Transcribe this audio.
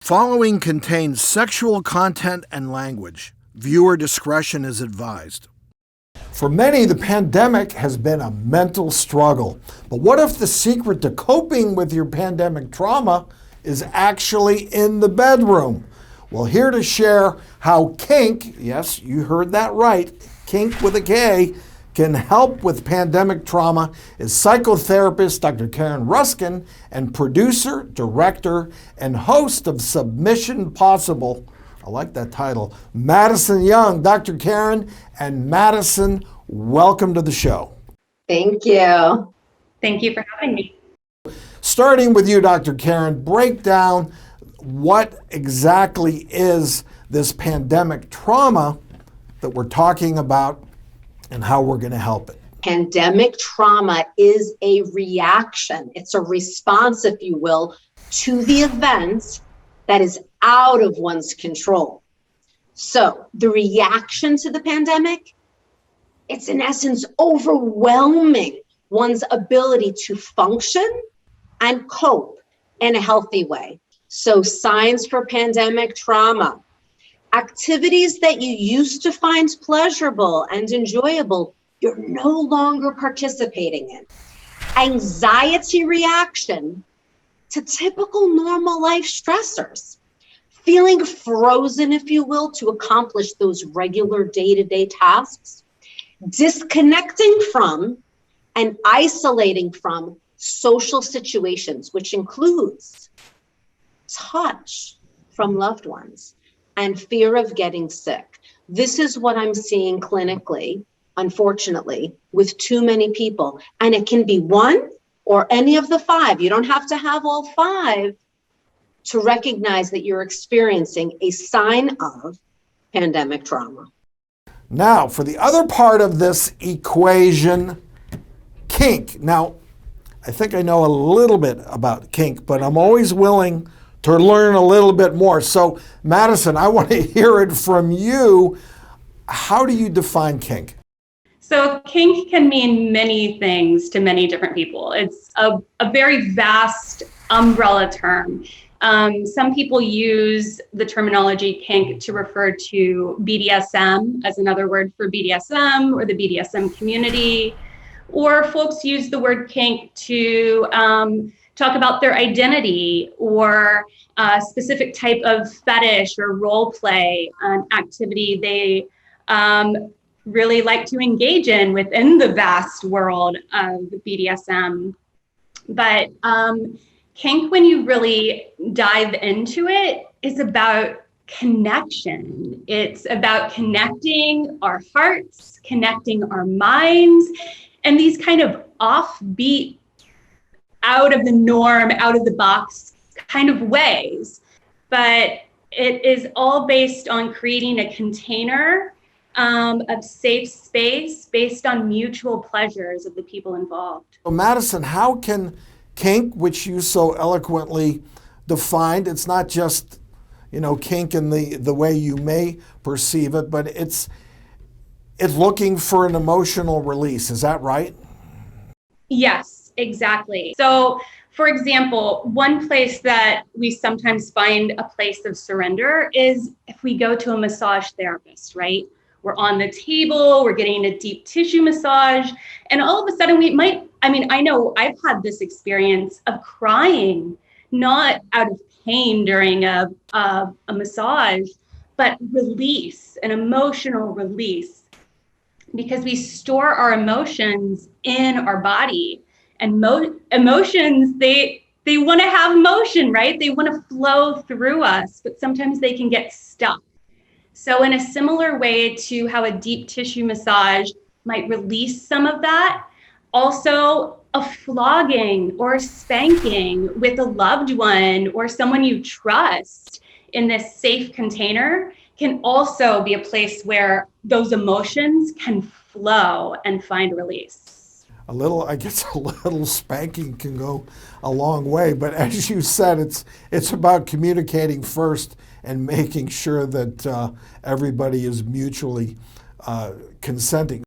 Following contains sexual content and language. Viewer discretion is advised. For many, the pandemic has been a mental struggle. But what if the secret to coping with your pandemic trauma is actually in the bedroom? Well, here to share how kink, yes, you heard that right, kink with a K, can help with pandemic trauma is psychotherapist Dr. Karen Ruskin and producer, director, and host of Submission Possible, I like that title, Madison Young. Dr. Karen and Madison, welcome to the show. Thank you. Thank you for having me. Starting with you, Dr. Karen, break down what exactly is this pandemic trauma that we're talking about and how we're going to help it. Pandemic trauma is a reaction. It's a response, if you will, to the event that is out of one's control. So the reaction to the pandemic, it's in essence overwhelming one's ability to function and cope in a healthy way. So signs for pandemic trauma: activities that you used to find pleasurable and enjoyable, you're no longer participating in. Anxiety reaction to typical normal life stressors. Feeling frozen, if you will, to accomplish those regular day-to-day tasks. Disconnecting from and isolating from social situations, which includes touch from loved ones and fear of getting sick. This is what I'm seeing clinically, unfortunately, with too many people. And it can be one or any of the five. You don't have to have all five to recognize that you're experiencing a sign of pandemic trauma. Now, for the other part of this equation, kink. Now, I think I know a little bit about kink, but I'm always willing to learn a little bit more. So, Madison, I want to hear it from you. How do you define kink? So kink can mean many things to many different people. It's a very vast umbrella term. Some people use the terminology kink to refer to BDSM as another word for BDSM or the BDSM community, or folks use the word kink to talk about their identity or a specific type of fetish or role play activity they really like to engage in within the vast world of BDSM. But kink, when you really dive into it, is about connection. It's about connecting our hearts, connecting our minds, and these kind of offbeat, out of the norm, out of the box kind of ways. But it is all based on creating a container of safe space based on mutual pleasures of the people involved. So Madison, how can kink, which you so eloquently defined, it's not just, kink in the way you may perceive it, but it's looking for an emotional release. Is that right? Yes, exactly. So, for example, one place that we sometimes find a place of surrender is if we go to a massage therapist, right? We're on the table, we're getting a deep tissue massage, and all of a sudden I know I've had this experience of crying, not out of pain during a massage, but release, an emotional release, because we store our emotions in our body. And emotions, they want to have motion, right? They want to flow through us, but sometimes they can get stuck. So in a similar way to how a deep tissue massage might release some of that, also a flogging or a spanking with a loved one or someone you trust in this safe container can also be a place where those emotions can flow and find release. A little spanking can go a long way, but as you said, it's about communicating first and making sure that everybody is mutually consenting.